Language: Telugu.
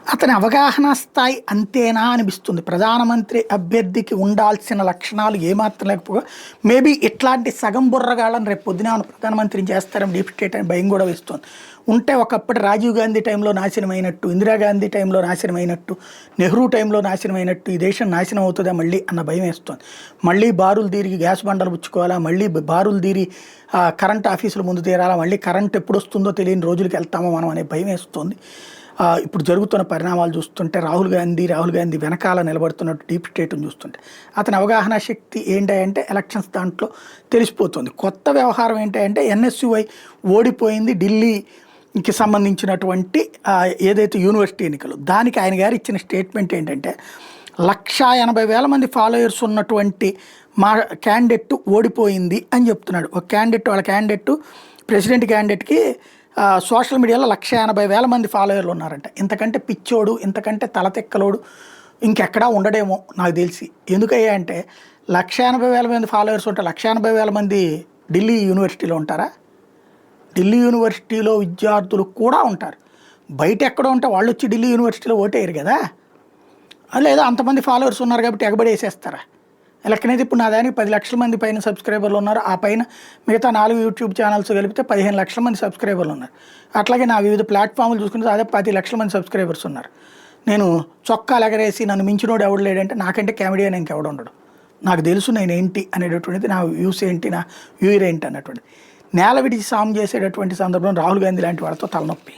అతని అవగాహన స్థాయి అంతేనా అనిపిస్తుంది. ప్రధానమంత్రి అభ్యర్థికి ఉండాల్సిన లక్షణాలు ఏమాత్రం లేకపోగా మేబీ ఇట్లాంటి సగం బుర్రగాళ్ళని రేపు పొద్దున ఏమైనా ప్రధానమంత్రిని చేస్తారని డీప్ స్టేట్ అని భయం కూడా వేస్తుంది. ఉంటే ఒకప్పుడు రాజీవ్ గాంధీ టైంలో నాశనమైనట్టు, ఇందిరాగాంధీ టైంలో నాశనమైనట్టు, నెహ్రూ టైంలో నాశనమైనట్టు ఈ దేశం నాశనం అవుతుందా మళ్ళీ అన్న భయం వేస్తుంది. మళ్ళీ బారులు తీరి గ్యాస్ బండలు పుచ్చుకోవాలా, మళ్ళీ బారులు తీరి కరెంట్ ఆఫీసుల ముందు తీరాలా, మళ్ళీ కరెంట్ ఎప్పుడు వస్తుందో తెలియని రోజులకి వెళ్తామో మనం అనే భయం వేస్తుంది. ఇప్పుడు జరుగుతున్న పరిణామాలు చూస్తుంటే రాహుల్ గాంధీ వెనకాల నిలబడుతున్నట్టు డీప్ స్టేట్ని చూస్తుంటే అతని అవగాహన శక్తి ఏంటంటే ఎలక్షన్స్ దాంట్లో తెలిసిపోతుంది. కొత్త వ్యవహారం ఏంటంటే NSUI ఓడిపోయింది ఢిల్లీకి సంబంధించినటువంటి ఏదైతే యూనివర్సిటీ ఎన్నికలు, దానికి ఆయన గారు ఇచ్చిన స్టేట్మెంట్ ఏంటంటే 180,000 మంది ఫాలోయర్స్ ఉన్నటువంటి మా క్యాండిడేట్ ఓడిపోయింది అని చెప్తున్నాడు. ఒక వాళ్ళ క్యాండిడేట్ ప్రెసిడెంట్ క్యాండిడేట్కి సోషల్ మీడియాలో 180,000 మంది ఫాలోయర్లు ఉన్నారంట. ఇంతకంటే పిచ్చోడు, ఇంతకంటే తలతెక్కలోడు ఇంకెక్కడా ఉండడేమో నాకు తెలిసి. ఎందుకయ్యా అంటే 180,000 మంది ఫాలోయర్స్ ఉంటే 180,000 మంది ఢిల్లీ యూనివర్సిటీలో ఉంటారా? ఢిల్లీ యూనివర్సిటీలో విద్యార్థులు కూడా ఉంటారు. బయట ఎక్కడో ఉంటే వాళ్ళు వచ్చి ఢిల్లీ యూనివర్సిటీలో ఓటేయరు కదా. లేదా అంతమంది ఫాలోవర్స్ ఉన్నారు కాబట్టి ఎగబడి వేసేస్తారా? లెక్కనైతే ఇప్పుడు నా దానికి 10 లక్షల మంది పైన సబ్స్క్రైబర్లు ఉన్నారు. ఆ పైన మిగతా 4 యూట్యూబ్ ఛానల్స్ కలిపితే 15 లక్షల మంది సబ్స్క్రైబర్లు ఉన్నారు. అట్లాగే నా వివిధ ప్లాట్ఫామ్లు చూసుకుంటే అదే 10 లక్షల మంది సబ్స్క్రైబర్స్ ఉన్నారు. నేను చొక్కాలు ఎగరేసి నన్ను మించినోడు ఎవడు లేడంటే నాకంటే కామెడియన్ ఇంకెవడు ఉండడు. నాకు తెలుసు నేనేంటి అనేటటువంటిది, నా వ్యూస్ ఏంటి, నా వ్యూయర్ ఏంటి అన్నటువంటిది. నేల విడిచి సాము చేసేటటువంటి సందర్భంలో రాహుల్ గాంధీ లాంటి వాళ్ళతో తలనొప్పి.